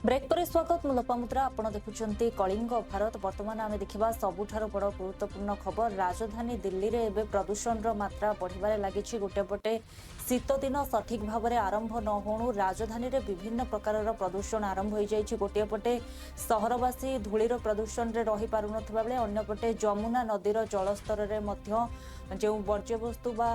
Break पर स्वागत मु लोपामुद्रा आपण देखुंत कलिंग भारत। बर्तमान आम देखा सबुठार बड़ गुरुत्वपूर्ण खबर राजधानी दिल्ली रे एबे प्रदूषण मात्रा बढ़िबारे लागिछि। गोटे पटे शीत दिन सठिक भाव में आरंभ न होणु राजधानी रे विभिन्न प्रकार प्रदूषण आरंभ हो जाइछि। गोटे पटे सहरवासी धूलीर प्रदूषण रे रही पारु नथिबा बेले अन्यपटे जमुना नदीर जलस्तर रे मध्य जो वर्ज्यवस्तु बा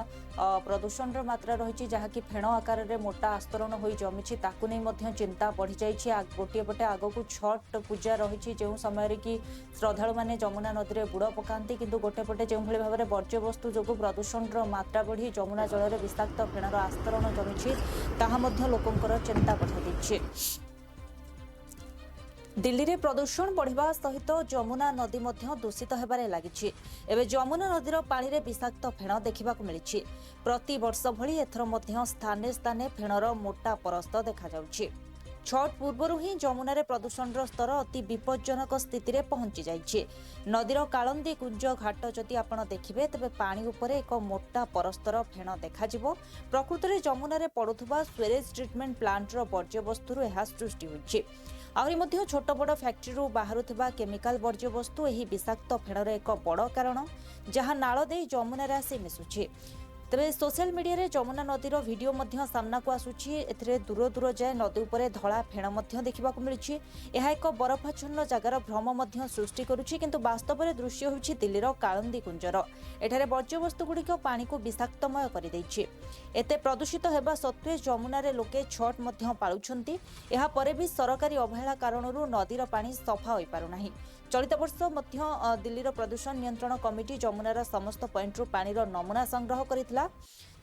प्रदूषण मात्रा रही जहाँकि फेण आकार में मोटा आस्तरण हो जमी ताकू नहीं मध्य चिंता बढ़ी जाइए। गोटे पटे आगक छठ पूजा रही जो समय कि श्रद्धालु मैंने जमुना नदी में बुड़ पकाती किंतु गोटे पटे जो भाव में वर्ज्यवस्तु जो प्रदूषण मात्रा बढ़ी जमुना जल में विषाक्त फेणर आस्तरण जमी ताहा लोकंकर चिंता बढ़ाई देछि। दिल्ली रे प्रदूषण बढ़िबा सहित जमुना नदी मध्य दूषित हेबारे लागिछि। एबे जमुना नदीर पानी रे विषाक्त फेण देखिबाकू मिलिछि। प्रति वर्ष भली एथर मध्य स्थाने स्थाने फेणर मोटा परस्त देखा जाउछि। छठ पूर्वरु ही जमुना रे प्रदूषण स्तर अति विपज्जनक स्थिति रे पहुंची जाइछि। नदीर कालंदी कुंज घाट जदि आपण देखिबे तबे पानी उपरे एक मोटा परस्तर फेण देखाजिबो। प्रकृति रे जमुना रे पडुथुबा स्वेरेज ट्रीटमेंट प्लांट रो वर्ज्यवस्तु एहा सृष्टि होइछि। आहरी मध्य छोट बड़ फैक्ट्री बाहरुथिबा केमिकल वर्ज्यवस्तु एही विषाक्त फेणर एक बड़ कारण जहां नाଳ देई जमुना रे आसी मिसुछि। तबे सोशल मीडिया रे जमुना नदीर वीडियो मध्य सामना को आसुछि। एथिरे दूर दूर जाय नदी उपरे धळा फेण मध्य देखिबाकू मिलुछि। एहा एक बरफाच्छन्न जगार भ्रम मध्य सृष्टि करुछि किंतु वास्तव में दृश्य होछि दिल्लीर कालंदी कुंजर। एठारे वर्ज्यवस्तु गुड़िक पानी को विषाक्तमय कर दैछि। एते प्रदूषित हेबा सत्वे जमुना रे लोके छठ मध्य पाळुछंती। एहा परे भी सरकारी अवहेला कारणरू नदीर पानी सफा होई पारु नाही। चलित वर्ष मध्य दिल्लीर प्रदूषण नियंत्रण कमिटी जमुनार समस्त पॉइंटरू पानीर नमूना संग्रह करितला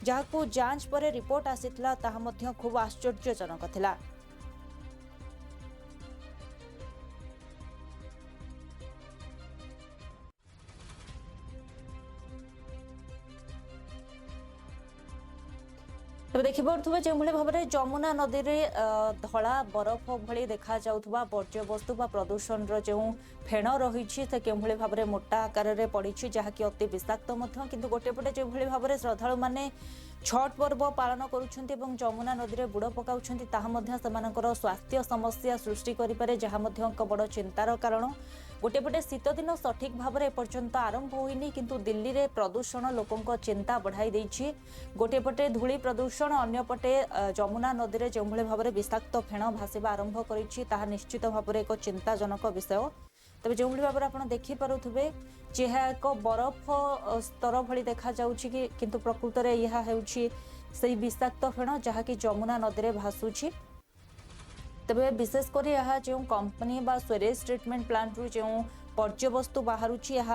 जहाकू जांच परे रिपोर्ट आसीतला ताहा मध्य खूब आश्चर्यजनक थिला। तबे देखि पड़ुथबे जो भाव में जमुना नदी में धला बरफ भली देखा जाउथबा वर्ज्यवस्तु बा प्रदूषण जो फेण रही से के भाव में मोटा आकार में पड़ी जहाँकि अति विषाक्त किंतु गोटे पटे जो भाव में श्रद्धालु मैंने छठ पर्व पालन करुछंती एवं जमुना नदी में बुड़ पकाउछंती ताहा मध्य सेमानकर स्वास्थ्य समस्या सृष्टि करिपारे जहाँ मध्य एक बड़ चिंतार कारण। गोटे पटे शीत दिन सठिक भाव में एपर्यंत आरंभ होइनी किंतु दिल्ली रे प्रदूषण लोकों चिंता बढ़ाई देछि। गोटे पटे धूली प्रदूषण अन्य पटे जमुना नदी में जो भाव में विषाक्त फेण भासिबा आरंभ करिछि ताहा निश्चित भाव में एक चिंताजनक विषय। तबे जो भाव में आप देखिपे यह एक बरफ स्तर भली देखा जाउछि कि किंतु प्रकृत में यह हेउछि से विषाक्त फेण जहाँकि जमुना नदी में भासुछि। तबे विशेषकर यह जो कंपनी बा स्वेरेज ट्रीटमेंट प्लांट रू जो वर्ज्यवस्तु बाहरुछि यह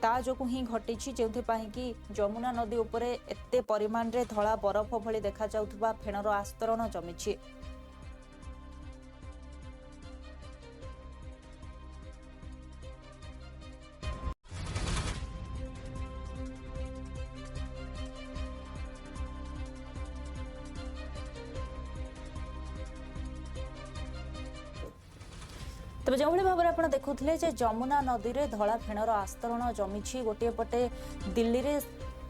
ता जो ही घटी जो कि जमुना नदी उपरे एते परिमाण रे धला बरफ भली देखा जाउथबा फेणर आस्तरण जमिछि। तबे जो भाव में आप देखुले जमुना नदी में धला फेणर आस्तरण जमी गोटे पटे दिल्ली रे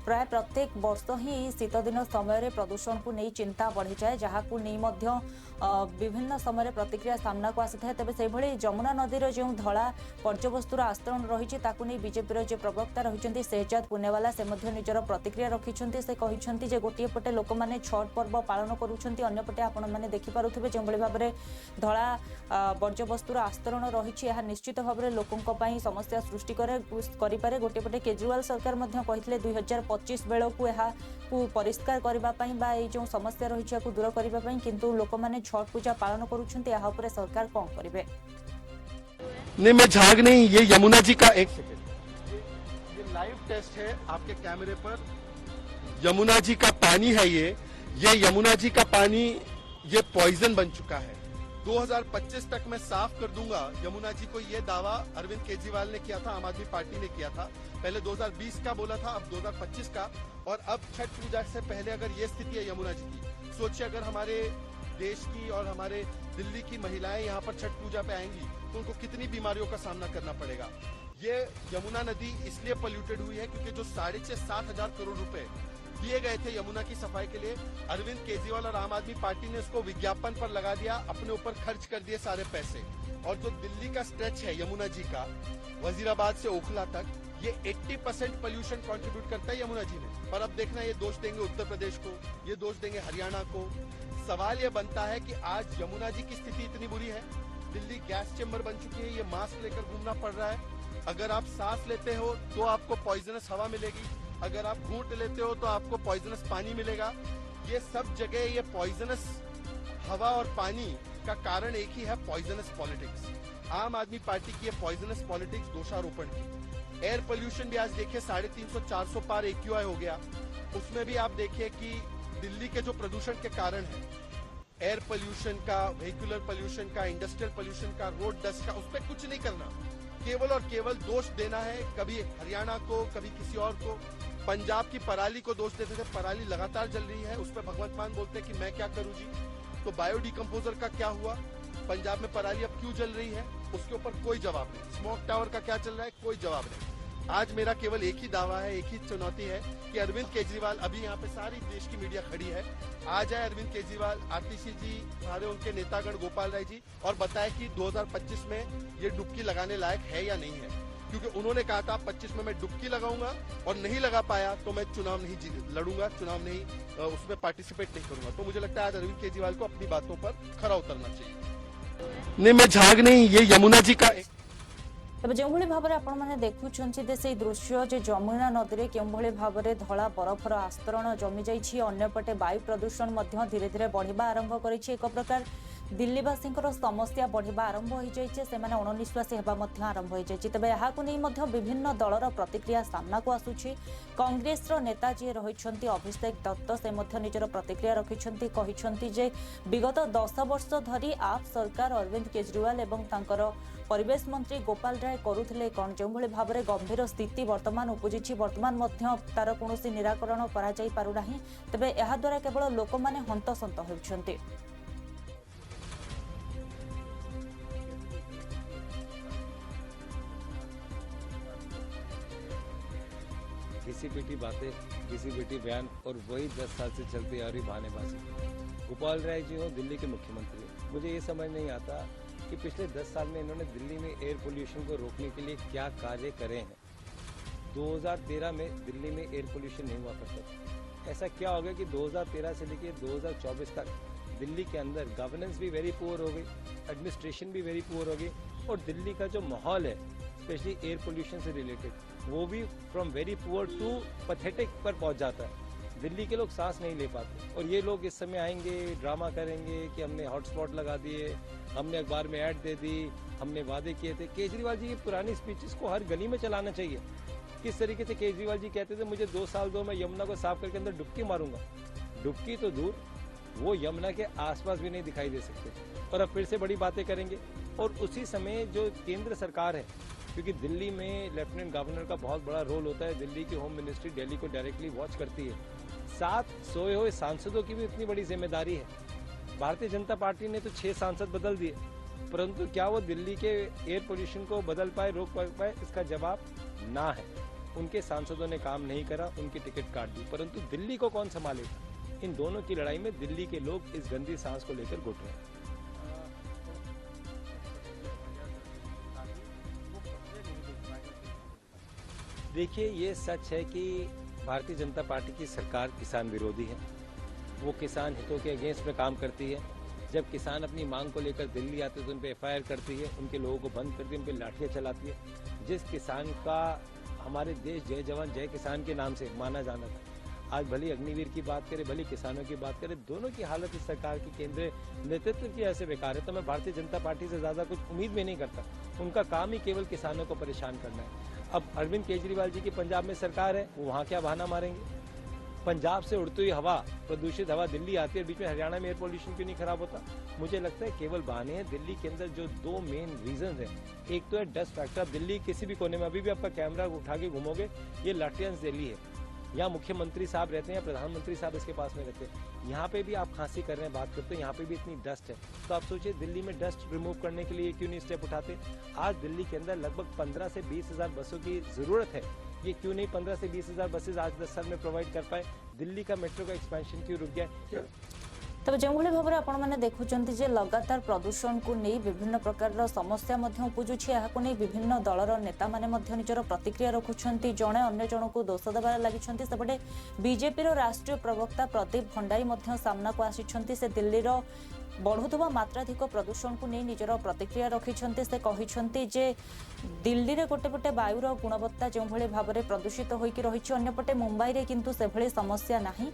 प्राय प्रत्येक वर्ष ही शीत दिन समय प्रदूषण को नहीं चिंता बढ़ी जाए जहाँ को नहीं मध्य विभिन्न समय प्रतिक्रिया सामना को आसी है। तेज से जमुना नदीर जो धला पर्यवस्तुर आस्तरण रही नहीं बीजेपी जो प्रवक्ता रही शहजाद पुनेवाला से निजर प्रतिक्रिया रखिंट से कहते गोटे पटे लोक मैंने छठ पर्व पालन करुँच अंपटे आपण मैंने देखिपे जो भाव में धला वर्ज्यवस्तुर आस्तरण रही निश्चित भाव में लोकों समस्या सृष्टि करे। गोटे पटे केजरीवाल सरकार कहते 2025 बेलू यह परिष्कार करने जो समस्या रही दूर करने किंतु लोक मैंने छठ पूजा पालन करुछंती यहाँ पर सरकार कौन करेंगे। नहीं मैं झाग नहीं, ये यमुना जी का एक सेकंड ये लाइव टेस्ट है आपके कैमरे पर। यमुना जी का पानी है ये यमुना जी का पानी ये पॉइजन बन चुका है। 2025 तक मैं साफ कर दूंगा यमुना जी को। ये दावा अरविंद केजरीवाल ने किया था, आम आदमी पार्टी ने किया था। पहले 2020 का बोला था, अब 2025 का। और अब छठ पूजा से पहले अगर ये स्थिति है यमुना जी की, सोचिए अगर हमारे देश की और हमारे दिल्ली की महिलाएं यहाँ पर छठ पूजा पे आएंगी तो उनको कितनी बीमारियों का सामना करना पड़ेगा। ये यमुना नदी इसलिए पोल्यूटेड हुई है क्योंकि जो 6,500-7,000 करोड़ रुपए दिए गए थे यमुना की सफाई के लिए, अरविंद केजरीवाल और आम आदमी पार्टी ने उसको विज्ञापन पर लगा दिया, अपने ऊपर खर्च कर दिए सारे पैसे। और जो दिल्ली का स्ट्रेच है यमुना जी का, वजीराबाद से ओखला तक, ये 80% पोल्यूशन कंट्रीब्यूट करता है यमुना जी में। पर अब देखना, ये दोष देंगे उत्तर प्रदेश को, ये दोष देंगे हरियाणा को। सवाल ये बनता है कि आज यमुना जी की स्थिति इतनी बुरी है, दिल्ली गैस चेंबर बन चुकी है, ये मास्क लेकर घूमना पड़ रहा है। अगर आप सांस लेते हो तो आपको पॉइजनस हवा मिलेगी, अगर आप घूंट लेते हो तो आपको पॉइजनस पानी मिलेगा। ये सब जगह ये पॉइजनस हवा और पानी का कारण एक ही है, पॉइजनस पॉलिटिक्स। आम आदमी पार्टी की ये पॉइजनस पॉलिटिक्स दोषारोपण की। एयर पोल्यूशन भी आज देखिए 350-400 पार AQI हो गया। उसमें भी आप देखिए कि दिल्ली के जो प्रदूषण के कारण है, एयर पोल्यूशन का, व्हीकुलर पोल्यूशन का, इंडस्ट्रियल पोल्यूशन का, रोड डस्ट का, उस पर कुछ नहीं करना, केवल और केवल दोष देना है कभी हरियाणा को, कभी किसी और को। पंजाब की पराली को दोष देते थे, पराली लगातार जल रही है, उस पर भगवंत मान बोलते हैं कि मैं क्या करूं जी। तो बायो डिकम्पोजर का क्या हुआ, पंजाब में पराली अब क्यों जल रही है, उसके ऊपर कोई जवाब नहीं। स्मोक टावर का क्या चल रहा है, कोई जवाब नहीं। आज मेरा केवल एक ही दावा है, एक ही चुनौती है कि अरविंद केजरीवाल, अभी यहाँ पे सारी देश की मीडिया खड़ी है, आ जाए अरविंद केजरीवाल, आतिशी जी, सारे उनके नेतागण, गोपाल राय जी, और बताए कि 2025 में ये डुबकी लगाने लायक है या नहीं है। क्योंकि उन्होंने कहा था 25 में मैं डुबकी लगाऊंगा, और नहीं लगा पाया तो मैं चुनाव नहीं लड़ूंगा, चुनाव नहीं उसमें पार्टिसिपेट नहीं करूंगा। तो मुझे लगता है आज अरविंद केजरीवाल को अपनी बातों पर खरा उतरना चाहिए। नहीं, मैं झाग नहीं, ये यमुना जी का तबे जो भाव में आपण मैंने देखुं से दृश्य जे जमुना नदी में क्यों भाव में धला बरफर आस्तरण जमी जाइए, अन्यपटे वायु प्रदूषण धीरे धीरे बढ़िबा आरंभ कर एक प्रकार दिल्लीवासी समस्या बढ़िबा आरंभ हो जाइए, से अणनिश्वासी होगा आरंभ हो जाइए। तेज यहाँ विभिन्न दलर प्रतिक्रिया सामना को आसूची। कांग्रेस नेता जी रही अभिषेक दत्त, से निजर प्रतिक्रिया रखिंट, कहते जे विगत 10 वर्ष धरी आप सरकार अरविंद केजरीवाल एवं तांकर परिवेश मंत्री गोपाल राय करुथिले कौन, जो भाव में गंभीर स्थिति वर्तमान उपजी, वर्तमान तार कौन निराकरण करा जाई पारुना, तेबे एहा द्वारा केवल लोक मैंने हंतसंत होउछन्ते। घिसी पिटी बातें, घिसी पिटी बयान, और वही 10 साल से चलती आ रही बहानेबाजी। गोपाल राय जी हो दिल्ली के मुख्यमंत्री, मुझे ये समझ नहीं आता कि पिछले 10 साल में इन्होंने दिल्ली में एयर पोल्यूशन को रोकने के लिए क्या कार्य करे हैं। 2013 में दिल्ली में एयर पोल्यूशन नहीं हुआ करता। ऐसा क्या हो गया कि 2013 से लेकर 2024 तक दिल्ली के अंदर गवर्नेंस भी वेरी पुअर हो गई, एडमिनिस्ट्रेशन भी वेरी पुअर हो गई, और दिल्ली का जो माहौल है स्पेशली एयर पोल्यूशन से रिलेटेड, वो भी from very poor to pathetic पर पहुंच जाता है। दिल्ली के लोग सांस नहीं ले पाते, और ये लोग इस समय आएंगे, ड्रामा करेंगे कि हमने हॉटस्पॉट लगा दिए, हमने अखबार में ऐड दे दी, हमने वादे किए थे। केजरीवाल जी की पुरानी स्पीचेस को हर गली में चलाना चाहिए। किस तरीके से केजरीवाल जी कहते थे, मुझे 2 साल दो, मैं यमुना को साफ करके अंदर डुबकी मारूंगा। डुबकी तो दूर, वो यमुना के आसपास भी नहीं दिखाई दे सकते, और अब फिर से बड़ी बातें करेंगे। और उसी समय जो केंद्र सरकार है, क्योंकि दिल्ली में लेफ्टिनेंट गवर्नर का बहुत बड़ा रोल होता है, दिल्ली की होम मिनिस्ट्री दिल्ली को डायरेक्टली वॉच करती है, साथ सोए हुए सांसदों की भी इतनी बड़ी जिम्मेदारी है। भारतीय जनता पार्टी ने तो 6 सांसद बदल दिए, परंतु क्या वो दिल्ली के एयर पोल्यूशन को बदल पाए, रोक पाए? इसका जवाब ना है। उनके सांसदों ने काम नहीं करा, उनकी टिकट काट दी, परंतु दिल्ली को कौन संभालेगा? इन दोनों की लड़ाई में दिल्ली के लोग इस गंदी सांस को लेकर घुट रहे हैं। देखिए, ये सच है कि भारतीय जनता पार्टी की सरकार किसान विरोधी है। वो किसान हितों के अगेंस्ट में काम करती है। जब किसान अपनी मांग को लेकर दिल्ली आते हैं तो उन पर FIR करती है, उनके लोगों को बंद करती है, उन पर लाठियाँ चलाती है। जिस किसान का हमारे देश जय जवान जय किसान के नाम से माना जाना था, आज भली अग्निवीर की बात करें, भली किसानों की बात करें, दोनों की हालत इस सरकार की केंद्रीय नेतृत्व की ऐसे बेकार है। तो मैं भारतीय जनता पार्टी से ज्यादा कुछ उम्मीद भी नहीं करता। उनका काम ही केवल किसानों को परेशान करना है। अब अरविंद केजरीवाल जी की पंजाब में सरकार है, वो वहाँ क्या बहाना मारेंगे? पंजाब से उड़ती हुई हवा, प्रदूषित हवा दिल्ली आती है, बीच में हरियाणा में एयर पोल्यूशन क्यों नहीं खराब होता? मुझे लगता है केवल बहाने हैं। दिल्ली के अंदर जो 2 मेन रीजन है, एक तो है डस्ट फैक्टर। आप दिल्ली किसी भी कोने में अभी भी आपका कैमरा उठा के घूमोगे, ये लाटियंस दिल्ली है। यहाँ मुख्यमंत्री साहब रहते हैं या प्रधानमंत्री साहब इसके पास में रहते हैं, यहाँ पे भी आप खांसी कर रहे हैं, बात करते हैं, यहाँ पे भी इतनी डस्ट है। तो आप सोचिए दिल्ली में डस्ट रिमूव करने के लिए क्यों नहीं स्टेप उठाते? आज दिल्ली के अंदर लगभग 15 से 20 हज़ार बसों की जरूरत है ये क्यों नहीं 15 से 20 हजार बसेज आज 10 साल में प्रोवाइड कर पाए? दिल्ली का मेट्रो का एक्सपेंशन क्यों रुक गया? तबे जो भाव में आपण मैंने देखुंत लगातार प्रदूषण को नहीं विभिन्न प्रकार समस्या उपजुची यहाँ नहीं विभिन्न दलर नेता माने निजर प्रतिक्रिया रखुंट जड़े अन्य जन को दोष देवार लगी सेपटे बीजेपी राष्ट्रीय प्रवक्ता प्रदीप भंडारी सामना को आसी से दिल्लीर बढ़ुवा मात्राधिक प्रदूषण को नहीं निजर प्रतिक्रिया रखिंट से कही जे दिल्ली में गोटेपटे वायुर गुणवत्ता जो भाव में प्रदूषित होकर रही अंपटे मुंबई में किंतु से भली समस्या नहीं।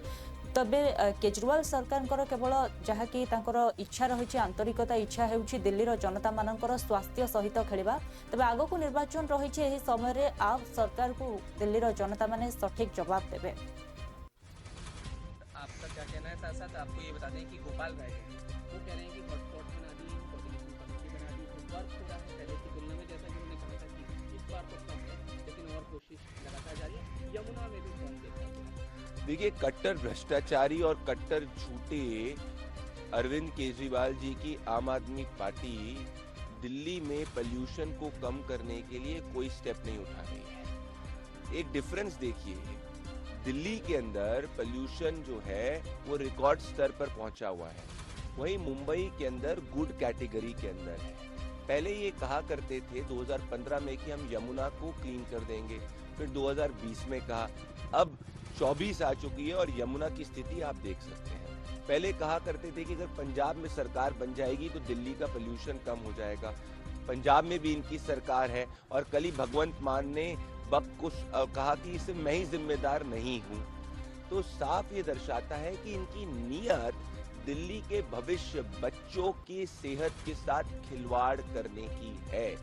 तबे केजरीवाल सरकार केवल जहाँकि इच्छा रही आंतरिकता इच्छा होउछि दिल्लीर जनता मानकर स्वास्थ्य सहित खेलिबा। तबे आगो को निर्वाचन रही एही समय रे आप सरकार को दिल्लीर जनता माने सठिक जवाब देबे। आपका क्या कहना है? साथ साथ आपको ये बता दें कि गोपाल राय वो कह रहे हैं कि हॉटस्पॉट बना दी, कोऑर्डिनेशन कमेटी बना दी, तो वर्क हो रहा है पहले की तुलना में, जैसा कि उन्होंने कहा था कि इस बार तो कम है लेकिन और कोशिश लगातार जारी है। यमुना में भी कम देखा गया। देखिए, कट्टर भ्रष्टाचारी और कट्टर झूठे अरविंद केजरीवाल जी की आम आदमी पार्टी दिल्ली में पोल्यूशन को कम करने के लिए कोई स्टेप नहीं उठा रही है। एक डिफरेंस देखिए, दिल्ली के अंदर पोल्यूशन जो है वो रिकॉर्ड स्तर पर पहुंचा हुआ है, वहीं मुंबई के अंदर गुड कैटेगरी के अंदर है। पहले ये कहा करते थे 2015 में कि हम यमुना को क्लीन कर देंगे, फिर 2020 में कहा, अब 24 आ चुकी है और यमुना की स्थिति आप देख सकते हैं। पहले कहा करते थे कि अगर पंजाब में सरकार बन जाएगी तो दिल्ली का पोल्यूशन कम हो जाएगा। पंजाब में भी इनकी सरकार है और कल ही भगवंत मान ने वक्त को कहा कि इसे मैं ही जिम्मेदार नहीं हूं। तो साफ ये दर्शाता है कि इनकी नीयत दिल्ली के भविष्य बच्चों की सेहत के साथ खिलवाड़ करने की है।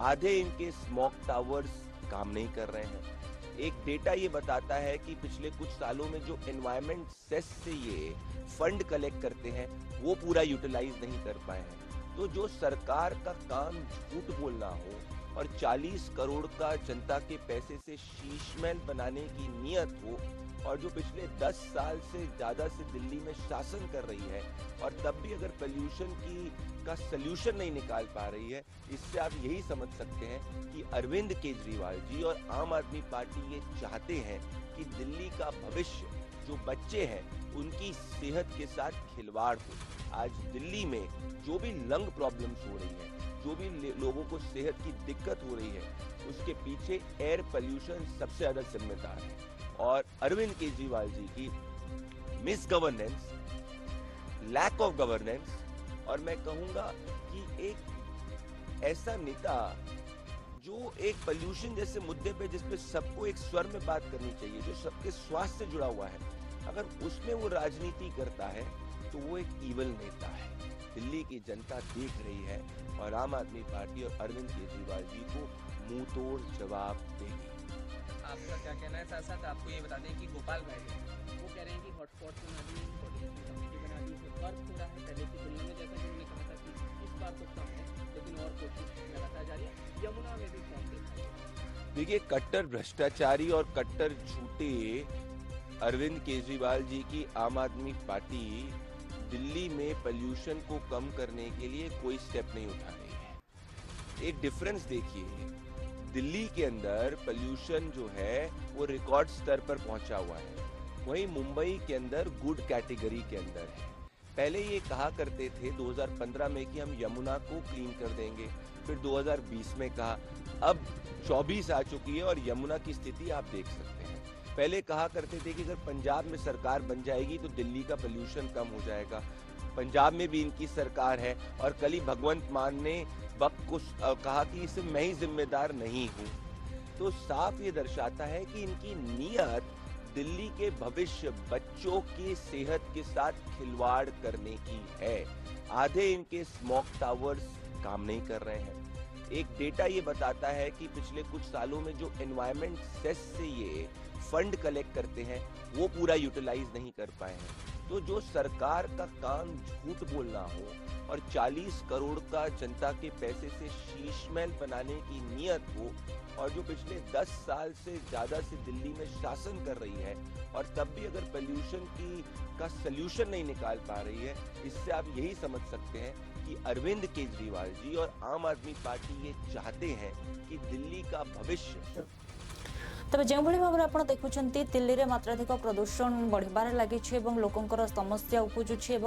आधे इनके स्मोक टावर्स काम नहीं कर रहे हैं। एक डेटा ये बताता है कि पिछले कुछ सालों में जो एनवायरमेंट सेस से ये फंड कलेक्ट करते हैं वो पूरा यूटिलाइज नहीं कर पाए हैं। तो जो सरकार का काम झूठ बोलना हो और 40 करोड़ का जनता के पैसे से शीश महल बनाने की नियत हो, और जो पिछले 10 साल से ज्यादा से दिल्ली में शासन कर रही है और तब भी अगर पोल्यूशन का सल्यूशन नहीं निकाल पा रही है, इससे आप यही समझ सकते हैं कि अरविंद केजरीवाल जी और आम आदमी पार्टी ये चाहते हैं कि दिल्ली का भविष्य जो बच्चे हैं उनकी सेहत के साथ खिलवाड़ हो। आज दिल्ली में जो भी लंग प्रॉब्लम्स हो रही है, जो भी लोगों को सेहत की दिक्कत हो रही है, उसके पीछे एयर पोल्यूशन सबसे ज्यादा जिम्मेदार है। और अरविंद केजरीवाल जी की misgovernance, lack of governance, और मैं कहूंगा कि एक ऐसा नेता जो एक पोल्यूशन जैसे मुद्दे पे जिसपे सबको एक स्वर में बात करनी चाहिए, जो सबके स्वास्थ्य से जुड़ा हुआ है, अगर उसमें वो राजनीति करता है तो वो एक इविल नेता है। दिल्ली की जनता देख रही है और आम आदमी पार्टी और अरविंद केजरीवाल जी को मुंह तोड़ जवाब देगी। आपका क्या कहना है? साथ साथ आपको ये बता दें कि गोपाल राय वो कह रहे हैं कि हॉटस्पॉट बना दी, कोऑर्डिनेशन कमेटी बना दी, तो वर्क हो रहा है पहले की तुलना में, जैसा कि उन्होंने कहा था कि इस बार तो कम है लेकिन और कोशिश लगातार जारी है। यमुना में भी कम देखा गया। देखिए, कट्टर भ्रष्टाचारी और कट्टर झूठे अरविंद केजरीवाल जी की आम आदमी पार्टी दिल्ली में पोल्यूशन को कम करने के लिए कोई स्टेप नहीं उठा रही है। एक डिफरेंस देखिए, दिल्ली के अंदर पोल्यूशन जो है वो रिकॉर्ड स्तर पर पहुंचा हुआ है, वहीं मुंबई के अंदर गुड कैटेगरी के अंदर है। पहले ये कहा करते थे 2015 में कि हम यमुना को क्लीन कर देंगे, फिर 2020 में कहा, अब 24 आ चुकी है और यमुना की स्थिति आप देख सकते हैं। पहले कहा करते थे कि अगर पंजाब में सरकार बन जाएगी तो दिल्ली का पोल्यूशन कम हो जाएगा। पंजाब में भी इनकी सरकार है और कल ही भगवंत मान ने वक्त को कहा कि इसे मैं ही जिम्मेदार नहीं हूं। तो साफ ये दर्शाता है कि इनकी नीयत दिल्ली के भविष्य बच्चों की सेहत के साथ खिलवाड़ करने की है। आधे इनके स्मोक टावर्स काम नहीं कर रहे हैं। एक डेटा ये बताता है कि पिछले कुछ सालों में जो एनवायरमेंट सेस से ये फंड कलेक्ट करते हैं वो पूरा यूटिलाइज नहीं कर पाए हैं। तो जो सरकार का काम झूठ बोलना हो और 40 करोड़ का जनता के पैसे से शीश महल बनाने की नियत हो, और जो पिछले 10 साल से ज्यादा से दिल्ली में शासन कर रही है और तब भी अगर पोल्यूशन का सल्यूशन नहीं निकाल पा रही है, इससे आप यही समझ सकते हैं कि अरविंद केजरीवाल जी और आम आदमी पार्टी ये चाहते हैं कि दिल्ली का भविष्य तेज जो भाव में आप देखुं दिल्ली में मात्राधिक प्रदूषण बढ़िबार लगी लोकंर समस्या उपजुची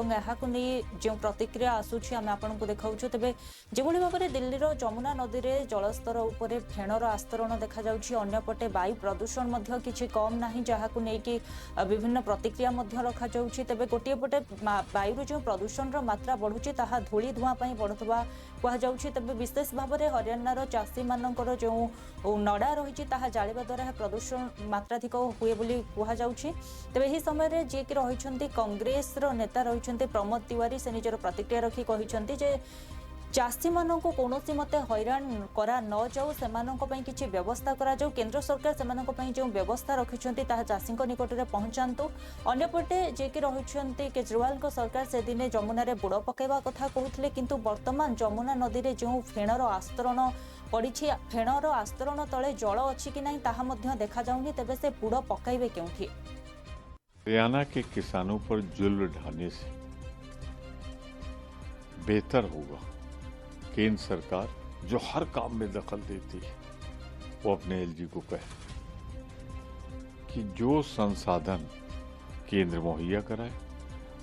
जो प्रतिक्रिया आसूची आम आपको देखा तेज जो भाव में दिल्लीर जमुना नदी में जलस्तर उपर फेणर आस्तरण देखा अंपटे वायु प्रदूषण किसी कम ना जहाँ नहीं विभिन्न प्रतिक्रिया रखा तेज गोटे पटे वायु जो प्रदूषण मात्रा बढ़ुची ताहा धूली धुआं बढ़ुवा कहुच्छी तेज विशेष भाव में हरियाणार चाषी मानकर जो नड़ा रही जाड़ा द्वारा प्रदूषण मात्राधिक हुए बोली कहुच्छी तेज यही समय जी कि रही कांग्रेस नेता रही प्रमोद तिवारी से निजर प्रतिक्रिया रखी कहते चाषी मानक कौन मते हैरान करा न जाऊ से किसी व्यवस्था करा जाऊ केंद्र सरकार से जो व्यवस्था रखिंट चाषी निकट में पहुंचातु अंपटे जे कि रही केजरीवाल सरकार से दिने जमुना रे बुड़ पकड़ा कथा कहते किंतु वर्तमान जमुना नदी में जो फेणर आस्तरण पड़ी फेणर आस्तरण तले जल अच्छी कि नहीं ताहा मध्य देखा जाऊनी तेबे से बुड़ पकाइबे केउठी। हरियाणा के किसानों पर जुल्म ढाने से बेहतर होगा केंद्र सरकार जो हर काम में दखल देती है वो अपने एलजी को कहे कि जो संसाधन केंद्र मुहैया कराए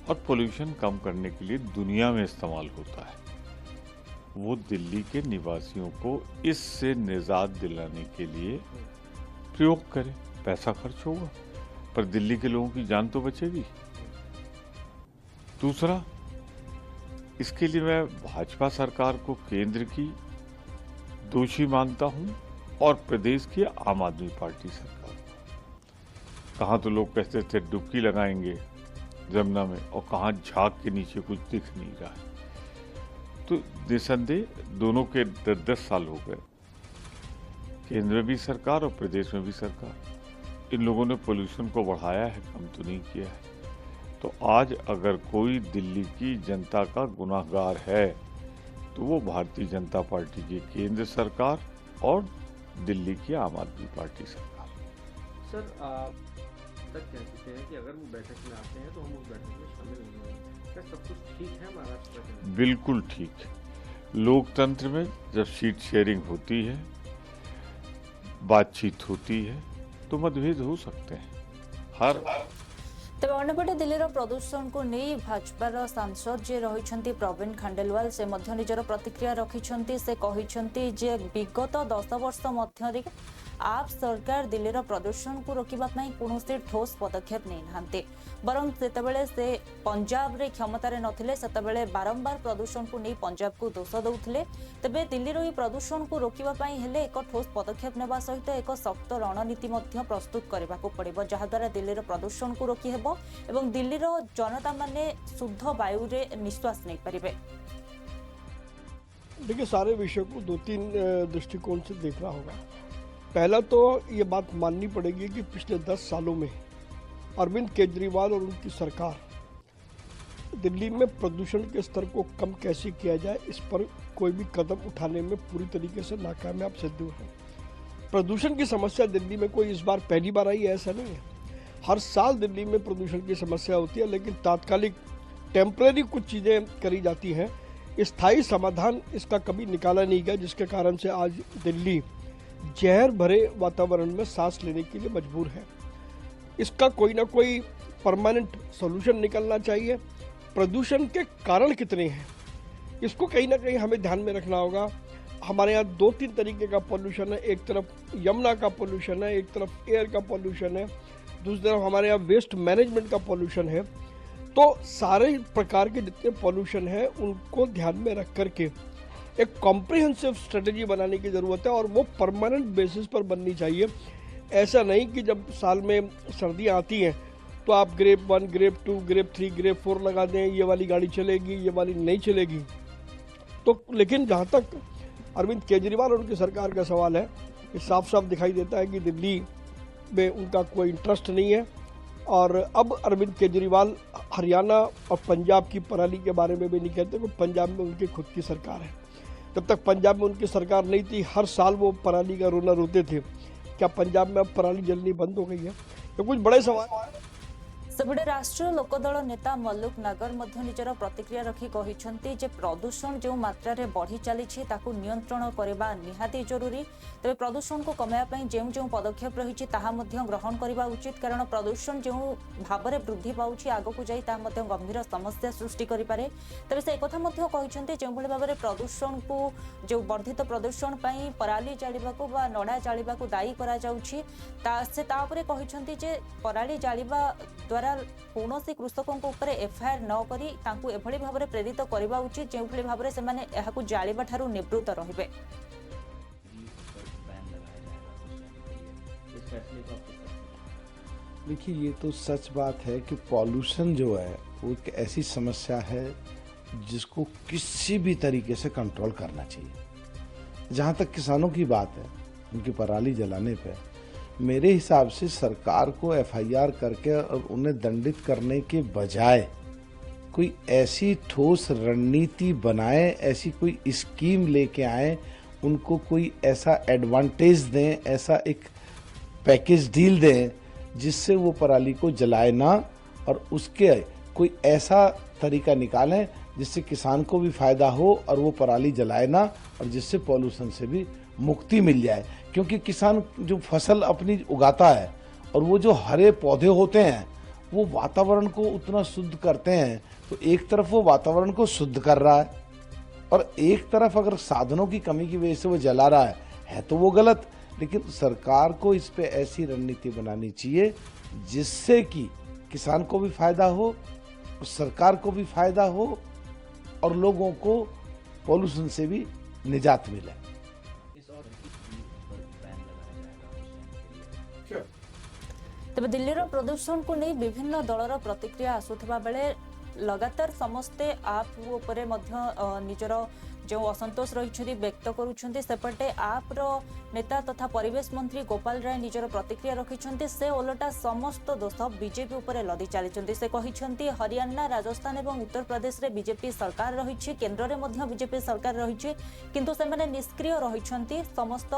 और पोल्यूशन कम करने के लिए दुनिया में इस्तेमाल होता है वो दिल्ली के निवासियों को इससे निजात दिलाने के लिए प्रयोग करे। पैसा खर्च होगा पर दिल्ली के लोगों की जान तो बचेगी। दूसरा, इसके लिए मैं भाजपा सरकार को केंद्र की दोषी मानता हूं और प्रदेश की आम आदमी पार्टी सरकार को। कहां तो लोग कहते थे डुबकी लगाएंगे जमुना में और कहां झाग के नीचे कुछ दिख नहीं रहा है। तो निसंदेह दोनों के 10 साल हो गए, केंद्र में भी सरकार और प्रदेश में भी सरकार। इन लोगों ने पोल्यूशन को बढ़ाया है, कम तो नहीं किया है। तो आज अगर कोई दिल्ली की जनता का गुनाहगार है तो वो भारतीय जनता पार्टी की केंद्र सरकार और दिल्ली की आम आदमी पार्टी सरकार। सर आप तक कह चुके हैं कि अगर वो बैठक में आते हैं तो हम उस बैठक में शामिल नहीं होंगे। क्या सब कुछ ठीक है महाराष्ट्र में? बिल्कुल ठीक है। लोकतंत्र में जब सीट शेयरिंग होती है, बातचीत होती है तो मतभेद हो सकते हैं। तेज अंपटे दिल्लीर प्रदूषण को नहीं भाजपार सांसद जे रही प्रवीण खंडेलवाल से निजर प्रतिक्रिया रखिंट। से कहते जे विगत 10 वर्ष मध्य आप सरकार दिल्लीर प्रदूषण को रोकने कौन ठोस पदक्षेप नहीं नाते बरं से पंजाब रे क्षमतार नथिले सेतेबेले बारंबार प्रदूषण को नहीं पंजाब को दोष दौले। तेबे दिल्लीर ये प्रदूषण को रोकने हेले एक ठोस पदक्षेप नेबा सहित एक शक्त रणनीति प्रस्तुत करने को पड़िबो जहाद्वारा दिल्लीर प्रदूषण को रोकी हेबो एवं दिल्लीर जनता माने शुद्ध वायु रे निश्वास नहीं पारिबे। देखिए, सारे विषय को 2-3 दृष्टिकोण से देखना होगा। पहला तो ये बात माननी पड़ेगी कि पिछले 10 सालों में अरविंद केजरीवाल और उनकी सरकार दिल्ली में प्रदूषण के स्तर को कम कैसे किया जाए इस पर कोई भी कदम उठाने में पूरी तरीके से नाकामयाब सिद्ध हुए हैं। प्रदूषण की समस्या दिल्ली में कोई इस बार पहली बार आई है ऐसा नहीं है। हर साल दिल्ली में प्रदूषण की समस्या होती है, लेकिन तात्कालिक टेम्परेरी कुछ चीज़ें करी जाती हैं। स्थायी समाधान इसका कभी निकाला नहीं गया, जिसके कारण से आज दिल्ली जहर भरे वातावरण में सांस लेने के लिए मजबूर है। इसका कोई ना कोई परमानेंट सॉल्यूशन निकलना चाहिए। प्रदूषण के कारण कितने हैं इसको कहीं ना कहीं हमें ध्यान में रखना होगा। हमारे यहाँ 2-3 तरीके का पोल्यूशन है। एक तरफ यमुना का पोल्यूशन है, एक तरफ एयर का पोल्यूशन है, दूसरी तरफ हमारे यहाँ वेस्ट मैनेजमेंट का पोल्यूशन है। तो सारे प्रकार के जितने पोल्यूशन हैं उनको ध्यान में रख करके एक कॉम्प्रिहेंसिव स्ट्रेटजी बनाने की ज़रूरत है और वो परमानेंट बेसिस पर बननी चाहिए। ऐसा नहीं कि जब साल में सर्दियाँ आती हैं तो आप ग्रेप 1, ग्रेप 2, ग्रेप 3, ग्रेप 4 लगा दें, ये वाली गाड़ी चलेगी, ये वाली नहीं चलेगी। तो लेकिन जहाँ तक अरविंद केजरीवाल और उनकी सरकार का सवाल है, ये साफ साफ दिखाई देता है कि दिल्ली में उनका कोई इंटरेस्ट नहीं है। और अब अरविंद केजरीवाल हरियाणा और पंजाब की पराली के बारे में भी नहीं कहते, क्योंकि पंजाब में उनकी खुद की सरकार है। जब तक पंजाब में उनकी सरकार नहीं थी, हर साल वो पराली का रोना रोते थे। क्या पंजाब में अब पराली जलनी बंद हो गई है? तो कुछ बड़े सवाल। ସେପଟେ ରାଷ୍ଟ୍ରୀୟ ଲୋକଦଳ ନେତା ମଲ୍ଲୁକ ନାଗର ମଧ୍ୟ ନିଜର ପ୍ରତିକ୍ରିୟା ରଖି କହିଛନ୍ତି ଯେ ପ୍ରଦୂଷଣ ଯେଉଁ ମାତ୍ରାରେ ବଢ଼ି ଚାଲିଛି ତାକୁ ନିୟନ୍ତ୍ରଣ କରିବା ନିହାତି ଜରୁରୀ। ତେବେ ପ୍ରଦୂଷଣକୁ କମାଇବା ପାଇଁ ଯେଉଁ ଯେଉଁ ପଦକ୍ଷେପ ରହିଛି ତାହା ମଧ୍ୟ ଗ୍ରହଣ କରିବା ଉଚିତ, କାରଣ ପ୍ରଦୂଷଣ ଯେଉଁ ଭାବରେ ବୃଦ୍ଧି ପାଉଛି ଆଗକୁ ଯାଇ ତାହା ମଧ୍ୟ ଗମ୍ଭୀର ସମସ୍ୟା ସୃଷ୍ଟି କରିପାରେ। ତେବେ ସେ ଏକଥା ମଧ୍ୟ କହିଛନ୍ତି ଯେଉଁଭଳି ଭାବରେ ପ୍ରଦୂଷଣକୁ ଯେଉଁ ବର୍ଦ୍ଧିତ ପ୍ରଦୂଷଣ ପାଇଁ ପରାଲି ଜାଳିବାକୁ ବା ନଡ଼ା ଜାଳିବାକୁ ଦାୟୀ କରାଯାଉଛି ସେ ତା ଉପରେ କହିଛନ୍ତି ଯେ ପରାଲି ଜାଳିବା ଦ୍ୱାରା କୌଣସି କୃଷକଙ୍କ ଉପରେ ଏଫଆଇଆର ନ କରି ତାଙ୍କୁ ଏଭଳି ଭାବରେ ପ୍ରେରିତ କରିବା ଉଚିତ ଯେଉଁଭଳି ଭାବରେ ସେମାନେ ଏହାକୁ ଜାଳିବା ଠାରୁ ନିବୃତ୍ତ ରହିବେ। देखिए, ये तो सच बात है कि पॉल्यूशन जो है वो एक ऐसी समस्या है जिसको किसी भी तरीके से कंट्रोल करना चाहिए। जहाँ तक किसानों की बात है, उनकी पराली जलाने पे मेरे हिसाब से सरकार को एफआईआर करके और उन्हें दंडित करने के बजाय कोई ऐसी ठोस रणनीति बनाए, ऐसी कोई स्कीम लेके आए, उनको कोई ऐसा एडवांटेज दें, ऐसा एक पैकेज डील दें जिससे वो पराली को जलाए ना, और उसके कोई ऐसा तरीका निकालें जिससे किसान को भी फायदा हो और वो पराली जलाए ना, और जिससे पॉल्यूशन से भी मुक्ति मिल जाए। क्योंकि किसान जो फसल अपनी उगाता है और वो जो हरे पौधे होते हैं वो वातावरण को उतना शुद्ध करते हैं, तो एक तरफ वो वातावरण को शुद्ध कर रहा है और एक तरफ अगर साधनों की कमी की वजह से वो जला रहा है तो वो गलत। लेकिन सरकार को इस पे ऐसी रणनीति बनानी चाहिए जिससे कि किसान को भी फायदा हो, सरकार को भी फायदा हो और लोगों को पॉल्यूशन से भी निजात मिले। तेज दिल्लीर प्रदूषण को नहीं विभिन्न दलर प्रतिक्रिया आसुवा बेले लगातार समस्ते आप उपरे निजर जो असंतोष रही व्यक्त करुँच। सेपटे आप्र नेता तथा परिवेश मंत्री गोपाल राय निजर प्रतिक्रिया रखिंट। से ओलटा समस्त दोष बीजेपी उपरे लदी चली। से कहते हरियाणा, राजस्थान और उत्तर प्रदेश में बीजेपी सरकार रही, केन्द्र में बीजेपी सरकार रही, किंतु से निष्क्रिय रही। समस्त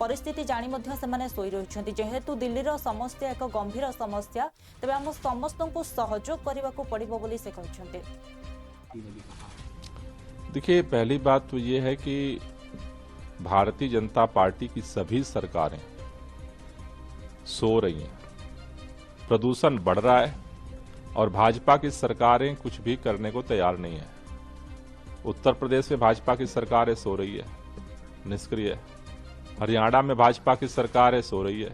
परिस्थिति जानी से शोई रही। जेहेतु दिल्लीर समस्या एक गंभीर समस्या, तेज आम समस्त को सहयोग करने को पड़ो बोली से कहते। देखिए, पहली बात तो ये है कि भारतीय जनता पार्टी की सभी सरकारें सो रही हैं, प्रदूषण बढ़ रहा है और भाजपा की सरकारें कुछ भी करने को तैयार नहीं है। उत्तर प्रदेश में भाजपा की सरकार सो रही है, निष्क्रिय है। हरियाणा में भाजपा की सरकार सो रही है,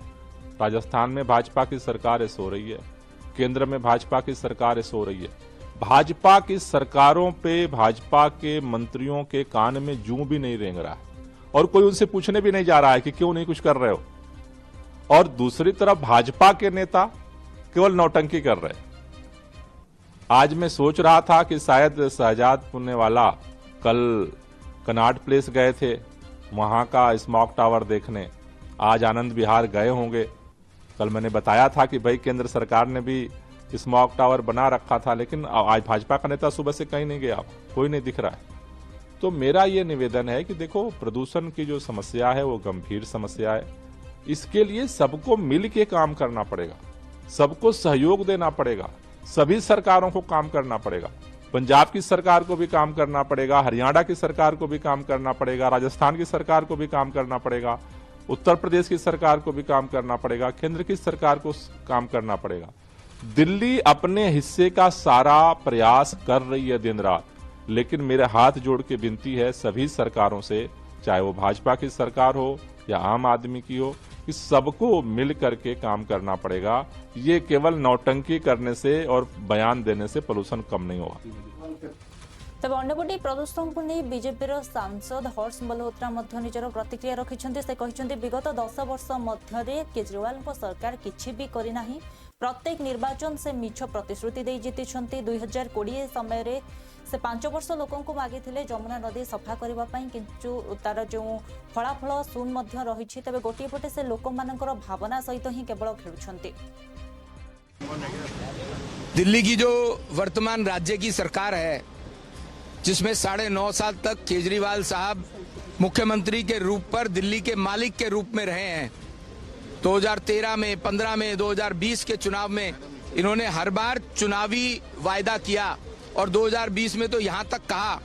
राजस्थान में भाजपा की सरकार सो रही है, केंद्र में भाजपा की सरकार सो रही है। भाजपा की सरकारों पे भाजपा के मंत्रियों के कान में जूं भी नहीं रेंग रहा है और कोई उनसे पूछने भी नहीं जा रहा है कि क्यों नहीं कुछ कर रहे हो। और दूसरी तरफ भाजपा के नेता केवल नौटंकी कर रहे हैं। आज मैं सोच रहा था कि शायद शहजाद पुण्यवाला कल कनाट प्लेस गए थे, वहां का स्मॉग टावर देखने, आज आनंद विहार गए होंगे। कल मैंने बताया था कि भाई केंद्र सरकार ने भी स्मॉग टावर बना रखा था, लेकिन आज भाजपा का नेता सुबह से कहीं नहीं गया, कोई नहीं दिख रहा है। तो मेरा ये निवेदन है कि देखो, प्रदूषण की जो समस्या है वो गंभीर समस्या है। इसके लिए सबको मिल के काम करना पड़ेगा, सबको सहयोग देना पड़ेगा, सभी सरकारों को काम करना पड़ेगा। पंजाब की सरकार को भी काम करना पड़ेगा, हरियाणा की सरकार को भी काम करना पड़ेगा, राजस्थान की सरकार को भी काम करना पड़ेगा, उत्तर प्रदेश की सरकार को भी काम करना पड़ेगा, केंद्र की सरकार को काम करना पड़ेगा। दिल्ली अपने हिस्से का सारा प्रयास कर रही है दिन रात, लेकिन मेरे हाथ जोड़ के विनती है सभी सरकारों से, चाहे वो भाजपा की सरकार हो या आम आदमी की हो, कि सबको मिल करके काम करना पड़ेगा। ये केवल नौटंकी करने से और बयान देने से पोल्यूशन कम नहीं होगा। तेज अंडपटे प्रदूषण को नहीं बीजेपी सांसद हर्ष मल्होत्रा निजर प्रतिक्रिया रखिंट। से कहते विगत 10 वर्ष मध्य केजरीवाल सरकार किछि भी करना, प्रत्येक निर्वाचन से मिछ प्रतिश्रुति दे जीति। 2020 समय से 5 वर्ष लोकों को मागिथिले जमुना नदी सफा करने, किंतु तार जो फलाफल शून्य रही। तेज गोटे पटे से लोक मानकर भावना सहित ही केवल खेलुछंती। दिल्ली की जो वर्तमान राज्य की सरकार है, जिसमें 9.5 साल तक केजरीवाल साहब मुख्यमंत्री के रूप पर दिल्ली के मालिक के रूप में रहे हैं। 2013 में, 15 में, 2020 के चुनाव में इन्होंने हर बार चुनावी वायदा किया और 2020 में तो यहां तक कहा,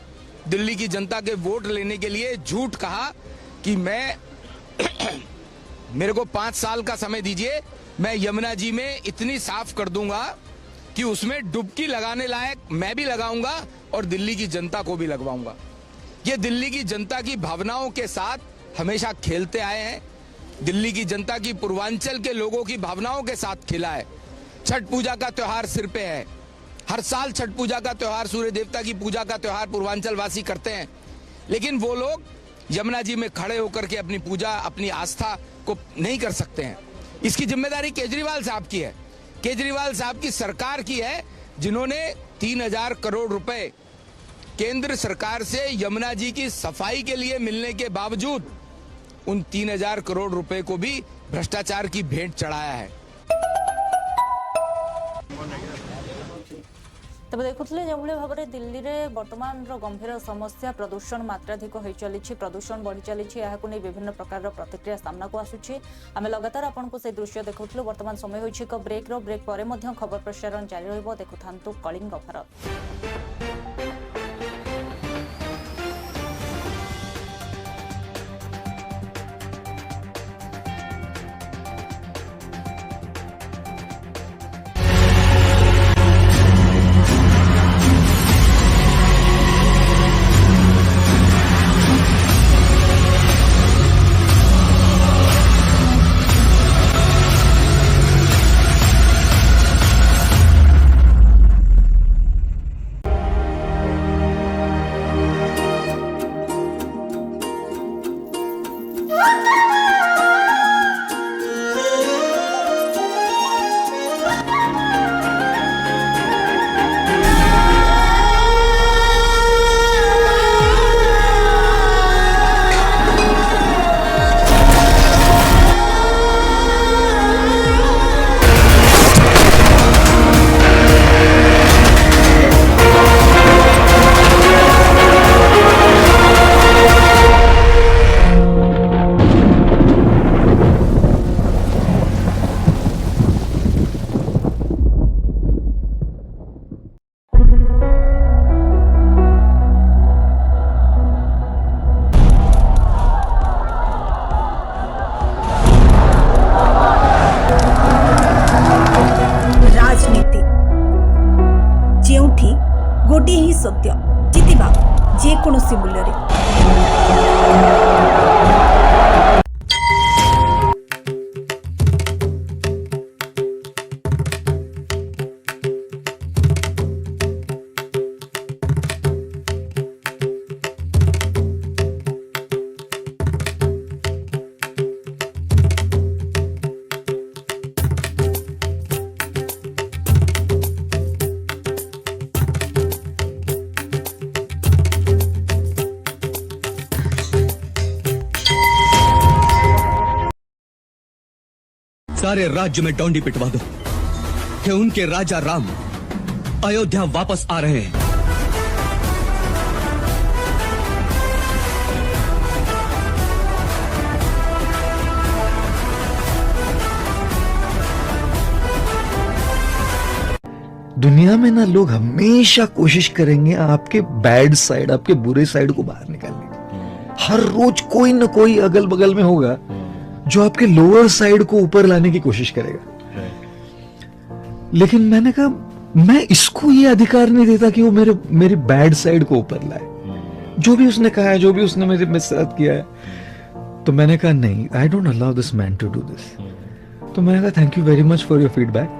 दिल्ली की जनता के वोट लेने के लिए झूठ कहा कि मैं मेरे को 5 साल का समय दीजिए, मैं यमुना जी में इतनी साफ कर दूंगा कि उसमें डुबकी लगाने लायक मैं भी लगाऊंगा और दिल्ली की जनता को भी लगवाऊंगा। ये दिल्ली की जनता की भावनाओं के साथ हमेशा खेलते आए हैं, दिल्ली की जनता की पूर्वांचल के लोगों की भावनाओं के साथ खेला है। छठ पूजा का त्योहार सिर पे है, हर साल छठ पूजा का त्योहार, सूर्य देवता की पूजा का त्योहार पूर्वांचल वासी करते हैं, लेकिन वो लोग यमुना जी में खड़े होकर के अपनी पूजा, अपनी आस्था को नहीं कर सकते हैं। इसकी जिम्मेदारी केजरीवाल साहब की है, केजरीवाल साहब की सरकार की है, जिन्होंने 3000 करोड़ रुपए केंद्र सरकार से यमुना जी की सफाई के लिए मिलने के बावजूद उन 3000 करोड़ रुपए को भी भ्रष्टाचार की भेंट चढ़ाया है। तब देखुले जो भाव में दिल्ली में वर्तमान गंभीर समस्या प्रदूषण मात्राधिक हो चली, प्रदूषण बढ़ी चली, नहीं विभिन्न प्रकार प्रतिक्रिया सामना को आसूची। आम लगातार आपको से दृश्य देखुलु। वर्तमान समय होइछि एक ब्रेक पर खबर प्रसारण जारी रहिबो। देखुथांतु कलिंग भारत। गोटे ही सत्य जितिबा जेकोसी मूल्य रे। सारे राज्य में डोंडी पिटवा दो कि उनके राजा राम अयोध्या वापस आ रहे हैं। दुनिया में ना लोग हमेशा कोशिश करेंगे आपके बैड साइड, आपके बुरे साइड को बाहर निकालने की। हर रोज कोई ना कोई अगल बगल में होगा जो आपके लोअर साइड को ऊपर लाने की कोशिश करेगा। लेकिन मैंने कहा मैं इसको ये अधिकार नहीं देता कि वो मेरे बैड साइड को ऊपर लाए। जो भी उसने कहा है, जो भी उसने मेरे साथ किया है, तो मैंने कहा नहीं, I don't allow this man to do this. तो मैंने कहा thank you very much for your feedback.